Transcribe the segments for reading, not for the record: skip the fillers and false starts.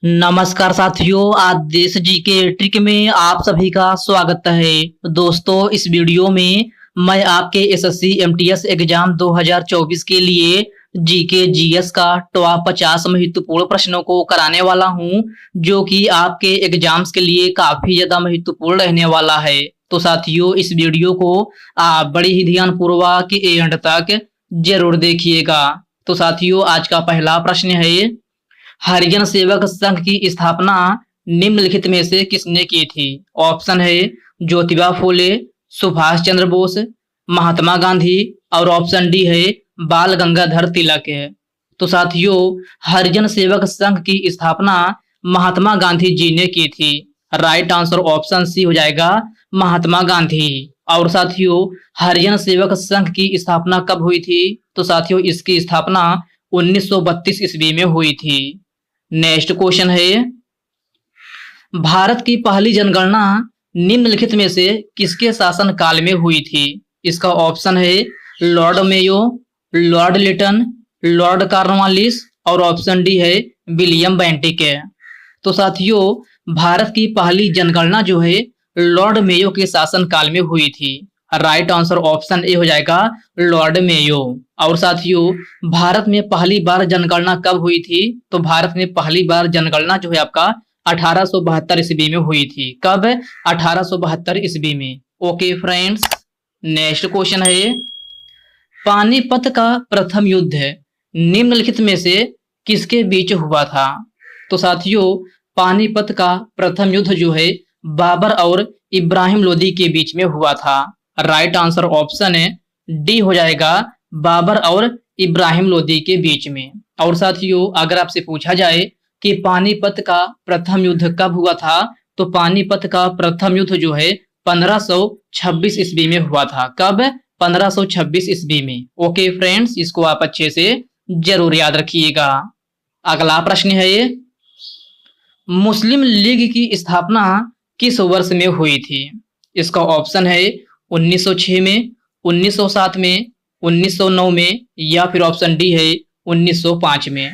नमस्कार साथियों, आज देश जी के ट्रिक में आप सभी का स्वागत है। दोस्तों, इस वीडियो में मैं आपके एसएससी एमटीएस एग्जाम 2024 के लिए जीके जीएस का टॉप 50 महत्वपूर्ण प्रश्नों को कराने वाला हूं, जो कि आपके एग्जाम्स के लिए काफी ज्यादा महत्वपूर्ण रहने वाला है। तो साथियों, इस वीडियो को आप बड़ी ही ध्यानपूर्वक एंड तक जरूर देखिएगा। तो साथियों, आज का पहला प्रश्न है, हरिजन सेवक संघ की स्थापना निम्नलिखित में से किसने की थी? ऑप्शन है ज्योतिबा फूले, सुभाष चंद्र बोस, महात्मा गांधी और ऑप्शन डी है बाल गंगाधर तिलक है। तो साथियों, हरिजन सेवक संघ की स्थापना महात्मा गांधी जी ने की थी। राइट आंसर ऑप्शन सी हो जाएगा, महात्मा गांधी। और साथियों, हरिजन सेवक संघ की स्थापना कब हुई थी? तो साथियों, इसकी स्थापना 1932 ईस्वी में हुई थी। नेक्स्ट क्वेश्चन है, भारत की पहली जनगणना निम्नलिखित में से किसके शासन काल में हुई थी? इसका ऑप्शन है Lord Mayo, Lord Lytton, Lord Cornwallis और ऑप्शन डी है विलियम बेंटिक है। तो साथियों, भारत की पहली जनगणना जो है लॉर्ड मेयो के शासन काल में हुई थी। राइट आंसर ऑप्शन ए हो जाएगा, लॉर्ड मेयो। और साथियों, भारत में पहली बार जनगणना कब हुई थी? तो भारत में पहली बार जनगणना जो है आपका 1872 ईस्वी में हुई थी। कब? 1872 ईस्वी में। ओके फ्रेंड्स, नेक्स्ट क्वेश्चन है, पानीपत का प्रथम युद्ध निम्नलिखित में से किसके बीच हुआ था? तो साथियों, पानीपत का प्रथम युद्ध जो है बाबर और इब्राहिम लोदी के बीच में हुआ था। राइट आंसर ऑप्शन है डी हो जाएगा, बाबर और इब्राहिम लोदी के बीच में। और साथियों, अगर आपसे पूछा जाए कि पानीपत का प्रथम युद्ध कब हुआ था, तो पानीपत का प्रथम युद्ध जो है 1526 ईस्वी में हुआ था। कब? 1526 ईस्वी में। ओके फ्रेंड्स, इसको आप अच्छे से जरूर याद रखिएगा। अगला प्रश्न है, मुस्लिम लीग की स्थापना किस वर्ष में हुई थी? इसका ऑप्शन है 1906 में, 1907 में, 1909 में या फिर ऑप्शन डी है 1905 में।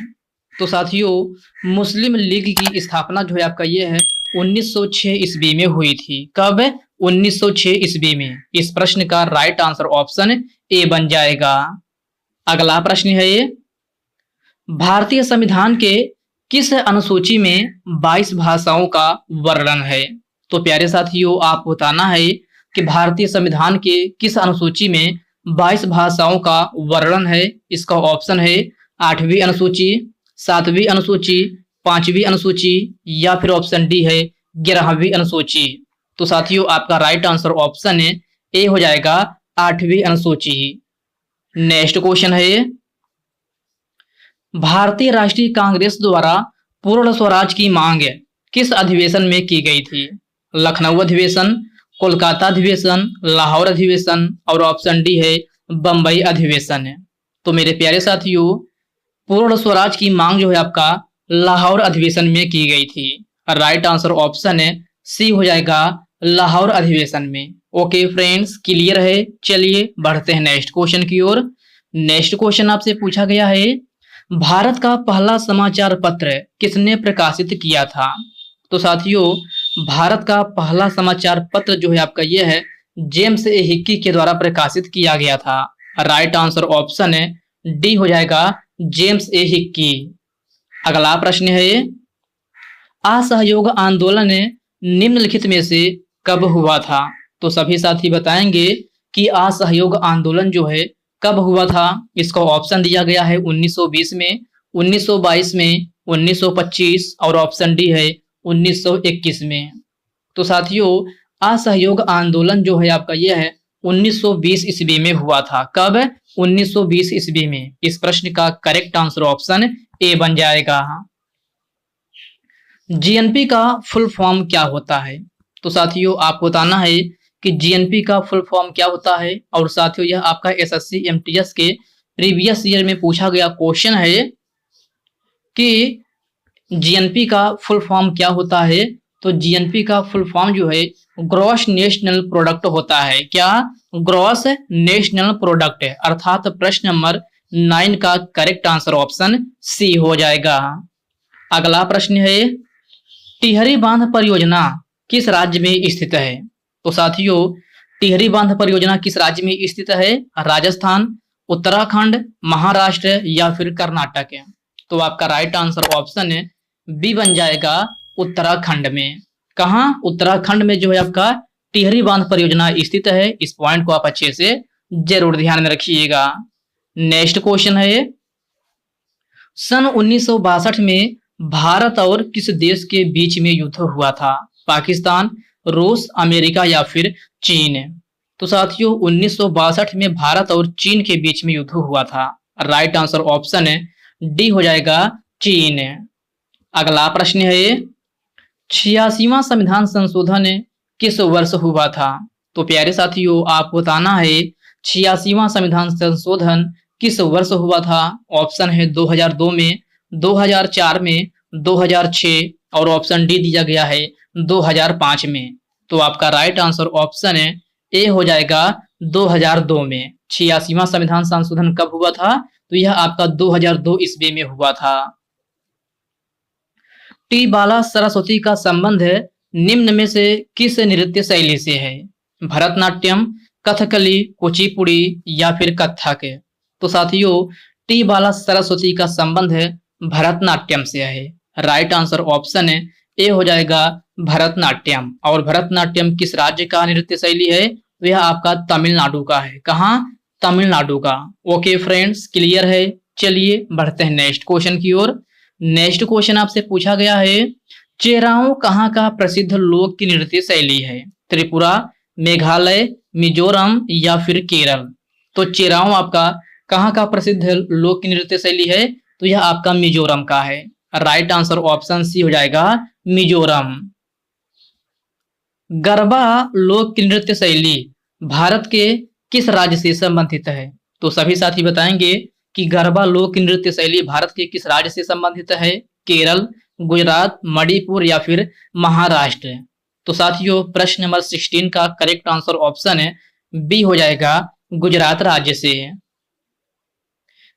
तो साथियों, मुस्लिम लीग की स्थापना जो है आपका ये है 1906 ईस्वी में हुई थी। कब? 1906 ईस्वी में। इस प्रश्न का राइट आंसर ऑप्शन ए बन जाएगा। अगला प्रश्न है, भारतीय संविधान के किस अनुसूची में 22 भाषाओं का वर्णन है? तो प्यारे साथियों, आप बताना है कि भारतीय संविधान के किस अनुसूची में 22 भाषाओं का वर्णन है। इसका ऑप्शन है 8वीं अनुसूची, 7वीं अनुसूची, 5वीं अनुसूची या फिर ऑप्शन डी है 11वीं अनुसूची। तो साथियों, आपका राइट आंसर ऑप्शन है ए हो जाएगा, 8वीं अनुसूची। नेक्स्ट क्वेश्चन है, भारतीय राष्ट्रीय कांग्रेस द्वारा पूर्ण स्वराज की मांग किस अधिवेशन में की गई थी? लखनऊ अधिवेशन, कोलकाता अधिवेशन, लाहौर अधिवेशन और ऑप्शन डी है बंबई अधिवेशन है। तो मेरे प्यारे साथियों, पूर्ण स्वराज की मांग जो है आपका लाहौर अधिवेशन में की गई थी। राइट आंसर ऑप्शन है सी हो जाएगा, लाहौर अधिवेशन में। ओके फ्रेंड्स, क्लियर है। चलिए बढ़ते हैं नेक्स्ट क्वेश्चन की ओर। नेक्स्ट क्वेश्चन आपसे पूछा गया है, भारत का पहला समाचार पत्र किसने प्रकाशित किया था? तो साथियों, भारत का पहला समाचार पत्र जो है आपका ये है जेम्स ए हिक्की के द्वारा प्रकाशित किया गया था। राइट आंसर ऑप्शन है डी हो जाएगा, जेम्स ए हिक्की। अगला प्रश्न है, असहयोग आंदोलन निम्नलिखित में से कब हुआ था? तो सभी साथी बताएंगे कि असहयोग आंदोलन जो है कब हुआ था। इसका ऑप्शन दिया गया है 1920 में, 1922 में, 1925 और ऑप्शन डी है 1921 में। तो साथियों, असहयोग आंदोलन जो है आपका ये है 1920 ईस्वी में हुआ था। कब? 1920 ईस्वी में। इस प्रश्न का करेक्ट आंसर ऑप्शन ए बन जाएगा। जीएनपी का फुल फॉर्म क्या होता है? तो साथियों, आपको बताना है कि जीएनपी का फुल फॉर्म क्या होता है। और साथियों, यह आपका एसएससी एमटीएस के प्रीवियस ईयर में पूछा गया क्वेश्चन है कि जीएनपी का फुल फॉर्म क्या होता है। तो जीएनपी का फुल फॉर्म जो है ग्रॉस नेशनल प्रोडक्ट होता है। क्या? ग्रॉस नेशनल प्रोडक्ट है। अर्थात प्रश्न नंबर 9 का करेक्ट आंसर ऑप्शन सी हो जाएगा। अगला प्रश्न है, टिहरी बांध परियोजना किस राज्य में स्थित है? तो साथियों, टिहरी बांध परियोजना किस राज्य में स्थित है? राजस्थान, उत्तराखंड, महाराष्ट्र या फिर कर्नाटक है? तो आपका राइट आंसर ऑप्शन है बी बन जाएगा, उत्तराखंड में। कहां? उत्तराखंड में जो है आपका टिहरी बांध परियोजना स्थित है। इस पॉइंट को आप अच्छे से जरूर ध्यान में रखिएगा। नेक्स्ट क्वेश्चन है, सन 1962 में भारत और किस देश के बीच में युद्ध हुआ था? पाकिस्तान, रूस, अमेरिका या फिर चीन? तो साथियों, 1962 में भारत और चीन के बीच में युद्ध हुआ था। राइट आंसर ऑप्शन है डी हो जाएगा, चीन। अगला प्रश्न है, 86वां संविधान संशोधन किस वर्ष हुआ था? तो प्यारे साथियों, आपको बताना है 86वां संविधान संशोधन किस वर्ष हुआ था। ऑप्शन है 2002 में, 2004 में, 2006 और ऑप्शन डी दिया गया है 2005 में। तो आपका राइट आंसर ऑप्शन है ए हो जाएगा 2002 में। 86वां संविधान संशोधन कब हुआ था? तो यह आपका 2002 ईस्वी में हुआ था। टी बाला सरस्वती का संबंध निम्न में से किस नृत्य शैली से है? भरतनाट्यम, कथकली, कुचिपुड़ी या फिर कथक? तो साथियों, टी बाला सरस्वती का संबंध भरतनाट्यम से है। राइट आंसर ऑप्शन है ए हो जाएगा, भरतनाट्यम। और भरतनाट्यम किस राज्य का नृत्य शैली है? तो यह आपका तमिलनाडु का है। कहाँ? तमिलनाडु का। ओके फ्रेंड्स, क्लियर है। चलिए बढ़ते हैं नेक्स्ट क्वेश्चन की ओर। नेक्स्ट क्वेश्चन आपसे पूछा गया है, चेराओ कहाँ का प्रसिद्ध लोक की नृत्य शैली है? त्रिपुरा, मेघालय, मिजोरम या फिर केरल? तो चेराओ आपका कहाँ का प्रसिद्ध लोक नृत्य शैली है? तो यह आपका मिजोरम का है। राइट आंसर ऑप्शन सी हो जाएगा, मिजोरम। गरबा लोक नृत्य शैली भारत के किस राज्य से संबंधित है? तो सभी साथी बताएंगे कि गरबा लोक नृत्य शैली भारत के किस राज्य से संबंधित है? केरल, गुजरात, मणिपुर या फिर महाराष्ट्र? तो साथियों, प्रश्न नंबर 16 का करेक्ट आंसर ऑप्शन है बी हो जाएगा, गुजरात राज्य से।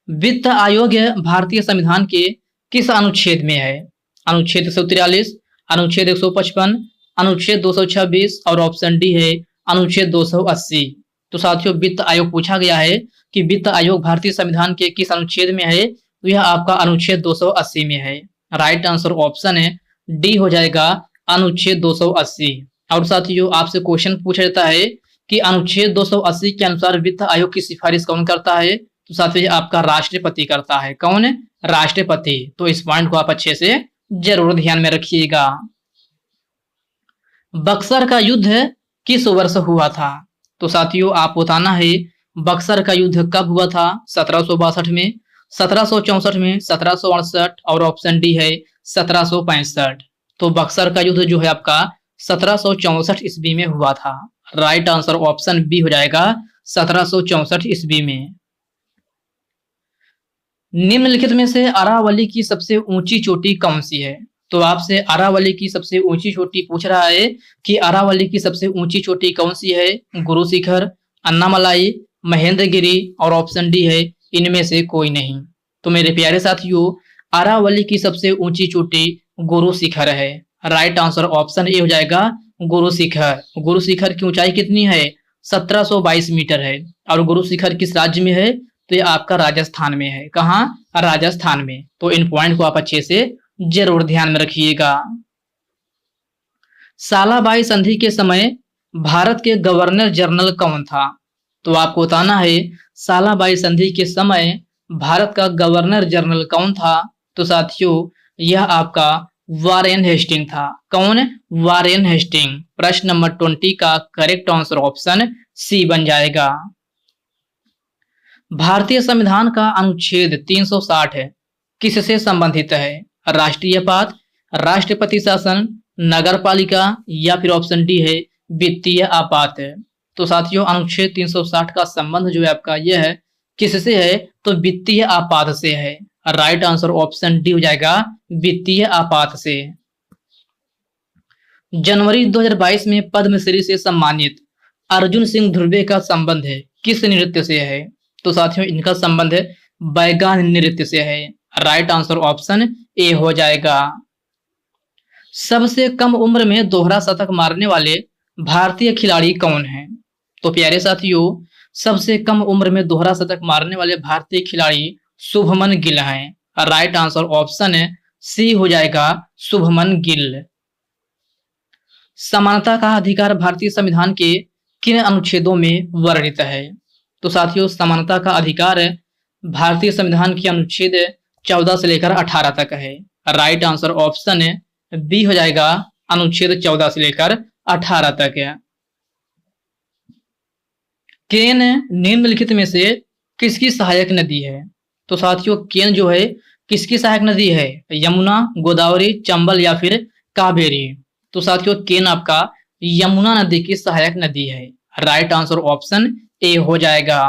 वित्त आयोग भारतीय संविधान के किस अनुच्छेद में है? अनुच्छेद 143, अनुच्छेद 155, अनुच्छेद 226 और ऑप्शन डी है अनुच्छेद 280। तो साथियों, वित्त आयोग पूछा गया है कि वित्त आयोग भारतीय संविधान के किस अनुच्छेद में है? तो यह आपका अनुच्छेद 280 में है। राइट आंसर ऑप्शन है डी हो जाएगा, अनुच्छेद 280। और साथियों, आपसे क्वेश्चन पूछा जाता है कि अनुच्छेद 280 के अनुसार वित्त आयोग की सिफारिश कौन करता है? तो साथियों, आपका राष्ट्रपति करता है। कौन? राष्ट्रपति। तो इस पॉइंट को आप अच्छे से जरूर ध्यान में रखिएगा। बक्सर का युद्ध किस वर्ष हुआ था? तो साथियों, आप बताना है बक्सर का युद्ध कब हुआ था? 1762 में, 1764 में, 1768 और ऑप्शन डी है 1765। तो बक्सर का युद्ध जो है आपका 1764 ईस्वी में हुआ था। राइट आंसर ऑप्शन बी हो जाएगा, 1764 ईस्वी में। निम्नलिखित में से अरावली की सबसे ऊंची चोटी कौन सी है? तो आपसे अरावली की सबसे ऊंची चोटी पूछ रहा है कि अरावली की सबसे ऊंची चोटी कौन सी है? गुरु शिखर, अन्नामलाई, महेंद्रगिरी और ऑप्शन डी है इनमें से कोई नहीं। तो मेरे प्यारे साथियों, अरावली की सबसे ऊंची चोटी गुरु शिखर है। राइट आंसर ऑप्शन ए हो जाएगा, गुरु शिखर। गुरु शिखर की ऊंचाई कितनी है? 1722 मीटर है। और गुरु शिखर किस राज्य में है? तो ये आपका राजस्थान में है। कहाँ? राजस्थान में। तो इन पॉइंट को आप अच्छे से जरूर ध्यान में रखिएगा। सालाबाई संधि के समय भारत के गवर्नर जनरल कौन था? तो आपको बताना है सालाबाई संधि के समय भारत का गवर्नर जनरल कौन था? तो साथियों, यह आपका वारेन हेस्टिंग था। कौन? Warren Hasting. प्रश्न नंबर 20 का करेक्ट आंसर ऑप्शन सी बन जाएगा। भारतीय संविधान का अनुच्छेद 360 है किससे संबंधित है? राष्ट्रीयपात, राष्ट्रपति शासन, नगरपालिका या फिर ऑप्शन डी है वित्तीय आपात। तो साथियों, अनुच्छेद 360 का संबंध जो है आपका यह है किससे है? तो वित्तीय आपात से है। राइट आंसर ऑप्शन डी हो जाएगा, वित्तीय आपात से। जनवरी 2022 में पद्मश्री से सम्मानित अर्जुन सिंह ध्रुवे का संबंध है किस नृत्य से है? तो साथियों, इनका संबंध बैगान नृत्य से है। राइट आंसर ऑप्शन ए हो जाएगा। सबसे कम उम्र में दोहरा शतक मारने वाले भारतीय खिलाड़ी कौन हैं? तो प्यारे साथियों, सबसे कम उम्र में दोहरा शतक मारने वाले भारतीय खिलाड़ी शुभमन गिल हैं। राइट आंसर ऑप्शन है सी हो जाएगा, शुभमन गिल। समानता का अधिकार भारतीय संविधान के किन अनुच्छेदों में वर्णित है? तो साथियों, समानता का अधिकार भारतीय संविधान के अनुच्छेद 14 से लेकर 18 तक है। राइट आंसर ऑप्शन है बी हो जाएगा, अनुच्छेद 14 से लेकर 18 तक है। केन निम्नलिखित में से किसकी सहायक नदी है? तो साथियों, केन जो है किसकी सहायक नदी है? यमुना, गोदावरी, चंबल या फिर कावेरी? तो साथियों, केन आपका यमुना नदी की सहायक नदी है। राइट आंसर ऑप्शन ए हो जाएगा।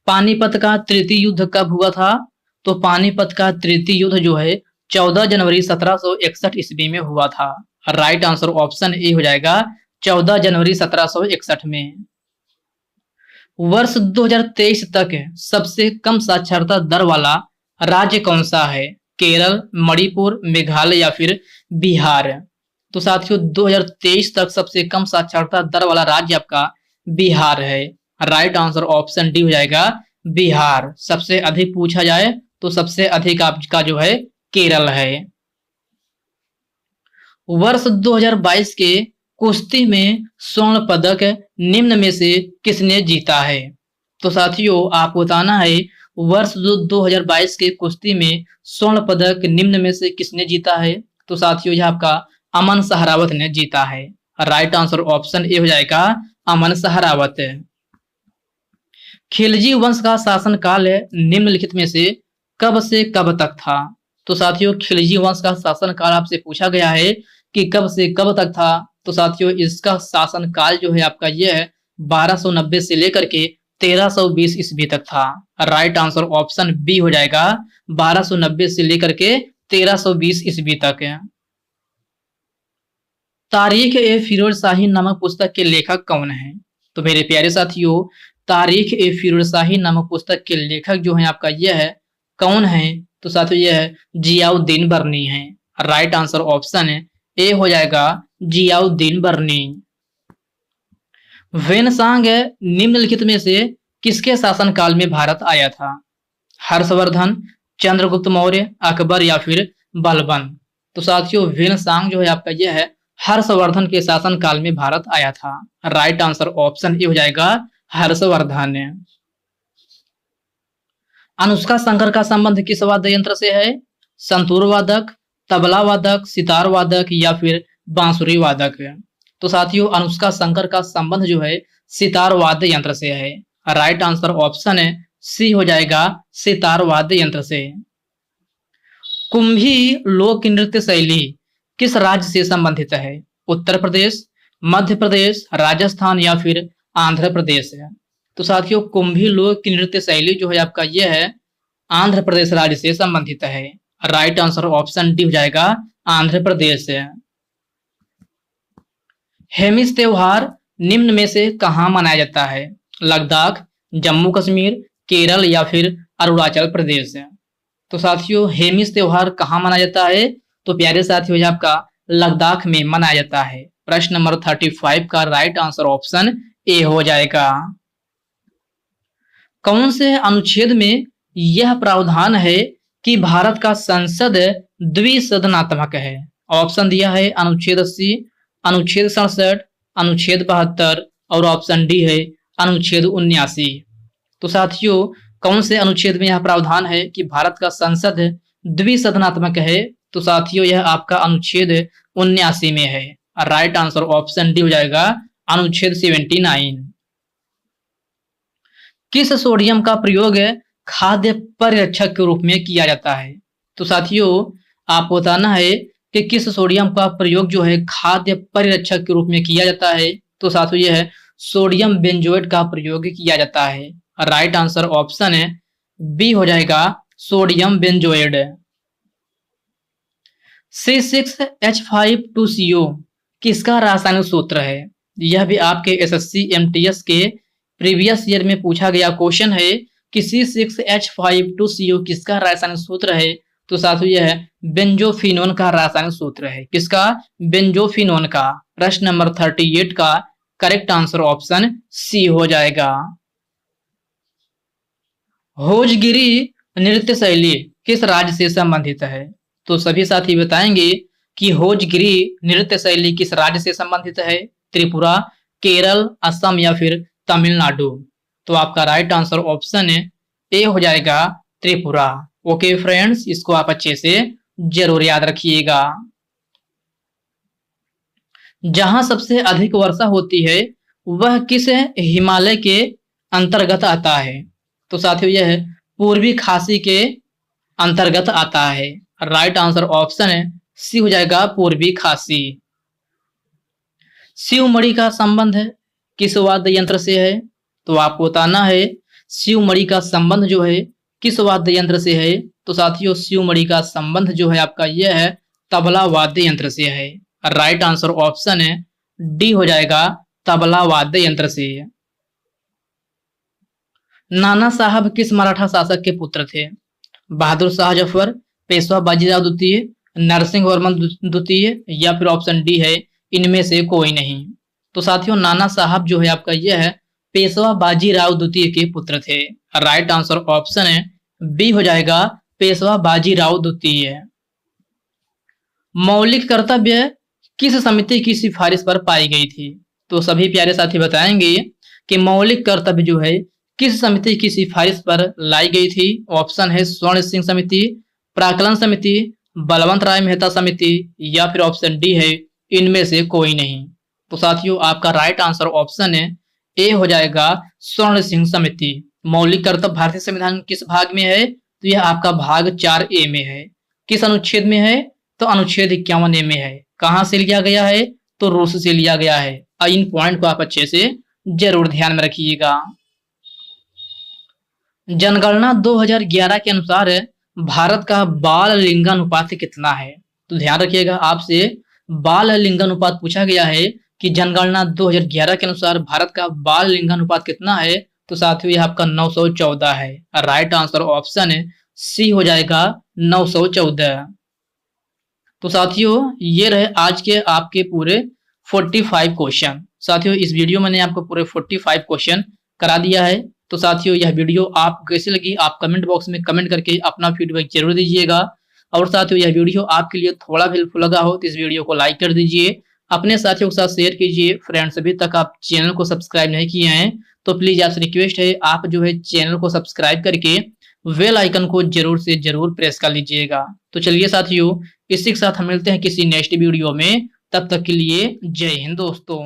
पानीपत का तृतीय युद्ध कब हुआ था? तो पानीपत का तृतीय युद्ध जो है 14 जनवरी 1761 ईस्वी में हुआ था। राइट आंसर ऑप्शन ए हो जाएगा, 14 जनवरी 1761 में। वर्ष 2023 तक सबसे कम साक्षरता दर वाला राज्य कौन सा है? केरल, मणिपुर, मेघालय या फिर बिहार? तो साथियों, 2023 तक सबसे कम साक्षरता दर वाला राज्य आपका बिहार है। राइट आंसर ऑप्शन डी हो जाएगा, बिहार। सबसे अधिक पूछा जाए तो सबसे अधिक आपका जो है केरल है। वर्ष 2022 के कुश्ती में स्वर्ण पदक निम्न में से किसने जीता है? तो साथियों, आपको बताना है वर्ष 2022 के कुश्ती में स्वर्ण पदक निम्न में से किसने जीता है? तो साथियों, यह आपका अमन सहरावत ने जीता है। राइट आंसर ऑप्शन ए हो जाएगा, अमन सहरावत। खिलजी वंश का शासनकाल निम्नलिखित में से कब तक था? तो साथियों, खिलजी वंश का शासनकाल आपसे पूछा गया है कि कब से कब तक था। तो साथियों, इसका शासनकाल जो है आपका यह है 1290 से लेकर के 1320 ईस्वी तक था। राइट आंसर ऑप्शन बी हो जाएगा, 1290 से लेकर के 1320 ईस्वी तक है। तारीख ए फिरोज शाही नामक पुस्तक के लेखक कौन है? तो मेरे प्यारे साथियों, तारीख ए फिरोज शाही नामक पुस्तक के लेखक जो है आपका यह है, कौन है? तो साथियों, यह है जियाउद्दीन बर्नी है। राइट आंसर ऑप्शन है ए हो जाएगा, जियाउद्दीन बर्नी। वेनसांग निम्नलिखित में से किसके शासनकाल में भारत आया था? हर्षवर्धन, चंद्रगुप्त मौर्य, अकबर या फिर बलबन? तो साथियों, वेनसांग जो है आपका यह है हर्षवर्धन के शासनकाल में भारत आया था। राइट आंसर ऑप्शन ए हो जाएगा, हर्षवर्धन। अनुष्का शंकर का संबंध किस वाद्य यंत्र से है? संतूर वादक, तबला वादक, सितार वादक या फिर बांसुरी वादक? तो साथियों, अनुष्का शंकर का संबंध जो है सितार वाद्य यंत्र से है। राइट आंसर ऑप्शन है सी हो जाएगा, सितार वाद्य यंत्र से। कुंभी लोक नृत्य शैली किस राज्य से संबंधित है? उत्तर प्रदेश, मध्य प्रदेश, राजस्थान या फिर आंध्र प्रदेश? तो साथियों, कुंभी लोक नृत्य शैली जो है आपका यह है आंध्र प्रदेश राज्य से संबंधित है। राइट आंसर ऑप्शन डी हो जाएगा, आंध्र प्रदेश। हेमिस त्योहार निम्न में से कहां मनाया जाता है? लद्दाख, जम्मू कश्मीर, केरल या फिर अरुणाचल प्रदेश? तो साथियों, हेमिस त्योहार कहां मनाया जाता है? तो प्यारे साथियों, यह आपका लद्दाख में मनाया जाता है। प्रश्न नंबर 35 का राइट आंसर ऑप्शन ए हो जाएगा। कौन से अनुच्छेद में यह प्रावधान है कि भारत का संसद द्विसदनात्मक है? ऑप्शन दिया है अनुच्छेद 80, अनुच्छेद 67, अनुच्छेद 72 और ऑप्शन डी है अनुच्छेद 79। तो साथियों, कौन से अनुच्छेद में यह प्रावधान है कि भारत का संसद द्विसदनात्मक है? तो साथियों, यह आपका अनुच्छेद 79 में है। राइट आंसर ऑप्शन डी हो जाएगा, अनुच्छेद 79। किस सोडियम का प्रयोग खाद्य परिरक्षक के रूप में किया जाता है? तो साथियों, आपको बताना है कि किस सोडियम का प्रयोग जो है खाद्य परिरक्षक के रूप में किया जाता है। तो साथियों, यह है सोडियम बेंजोएट का प्रयोग किया जाता है। राइट आंसर ऑप्शन है बी हो जाएगा, सोडियम बेंजोएट। C6H5 2CO किसका रासायनिक सूत्र है? यह भी आपके SSC MTS के प्रीवियस ईयर में पूछा गया क्वेश्चन है कि C6H5 2CO किसका रासायनिक सूत्र है। तो साथियों यह है बेंजोफिनोन का रासायनिक सूत्र है। किसका? बेंजोफिनोन का। प्रश्न नंबर 38 का करेक्ट आंसर ऑप्शन सी हो जाएगा। होजगिरी नृत्य शैली किस राज्य से संबंधित है? तो सभी साथी बताएंगे कि होजगिरी नृत्य शैली किस राज्य से संबंधित है? त्रिपुरा, केरल, असम या फिर तमिलनाडु। तो आपका राइट आंसर ऑप्शन ए हो जाएगा त्रिपुरा। ओके फ्रेंड्स, इसको आप अच्छे से जरूर याद रखिएगा। जहां सबसे अधिक वर्षा होती है वह किस हिमालय के अंतर्गत आता है? तो साथियों यह है पूर्वी खासी के अंतर्गत आता है। राइट आंसर ऑप्शन सी हो जाएगा पूर्वी खासी। शिवमणि का संबंध किस वाद्य यंत्र से है? तो आपको बताना है शिवमणि का संबंध जो है किस वाद्य यंत्र से है? तो साथियों शिवमणि का संबंध जो है आपका यह है तबला वाद्य यंत्र से है। राइट आंसर ऑप्शन डी हो जाएगा तबला वाद्य यंत्र से। नाना साहब किस मराठा शासक के पुत्र थे? बहादुर शाह जफर, पेशवा बाजीराव द्वितीय, नरसिंह वर्मन द्वितीय या फिर ऑप्शन डी है इनमें से कोई नहीं। तो साथियों नाना साहब जो है आपका यह है पेशवा बाजीराव द्वितीय के पुत्र थे। राइट आंसर ऑप्शन है बी हो जाएगा पेशवा बाजीराव द्वितीय। मौलिक कर्तव्य किस समिति की सिफारिश पर पाई गई थी? तो सभी प्यारे साथी बताएंगे कि मौलिक कर्तव्य जो है किस समिति की सिफारिश पर लाई गई थी? ऑप्शन है स्वर्ण सिंह समिति, प्राकलन समिति, बलवंत राय मेहता समिति या फिर ऑप्शन डी है इनमें से कोई नहीं। तो साथियों आपका राइट आंसर ऑप्शन है ए हो जाएगा स्वर्ण सिंह समिति। मौलिक कर्तव्य भारतीय संविधान किस भाग में है? तो यह आपका भाग 4A में है। किस अनुच्छेद में है? तो अनुच्छेद 51A में है। कहां से लिया गया है? तो रूस से लिया गया है। इन पॉइंट को आप अच्छे से जरूर ध्यान में रखिएगा। जनगणना 2011 के अनुसार भारत का बाल लिंगानुपात कितना है? तो ध्यान रखिएगा आपसे बाल लिंगानुपात पूछा गया है कि जनगणना 2011 के अनुसार भारत का बाल लिंगानुपात कितना है? तो साथियों यह आपका 914 है। राइट आंसर ऑप्शन सी हो जाएगा 914। तो साथियों ये रहे आज के आपके पूरे 45 क्वेश्चन। साथियों इस वीडियो में मैंने आपको पूरे 45 क्वेश्चन करा दिया है। तो साथियों यह वीडियो आपको कैसी लगी आप कमेंट बॉक्स में कमेंट करके अपना फीडबैक जरूर दीजिएगा। और साथियों यह वीडियो आपके लिए थोड़ा भी हेल्पफुल लगा हो तो इस वीडियो को लाइक कर दीजिए, अपने साथियों के साथ शेयर कीजिए। फ्रेंड्स अभी तक आप चैनल को सब्सक्राइब नहीं किए हैं तो प्लीज आपसे रिक्वेस्ट है आप जो है चैनल को सब्सक्राइब करके बेल आइकन को जरूर से जरूर प्रेस कर लीजिएगा। तो चलिए साथियों इसी के साथ हम मिलते हैं किसी नेक्स्ट वीडियो में। तब तक के लिए जय हिंद दोस्तों।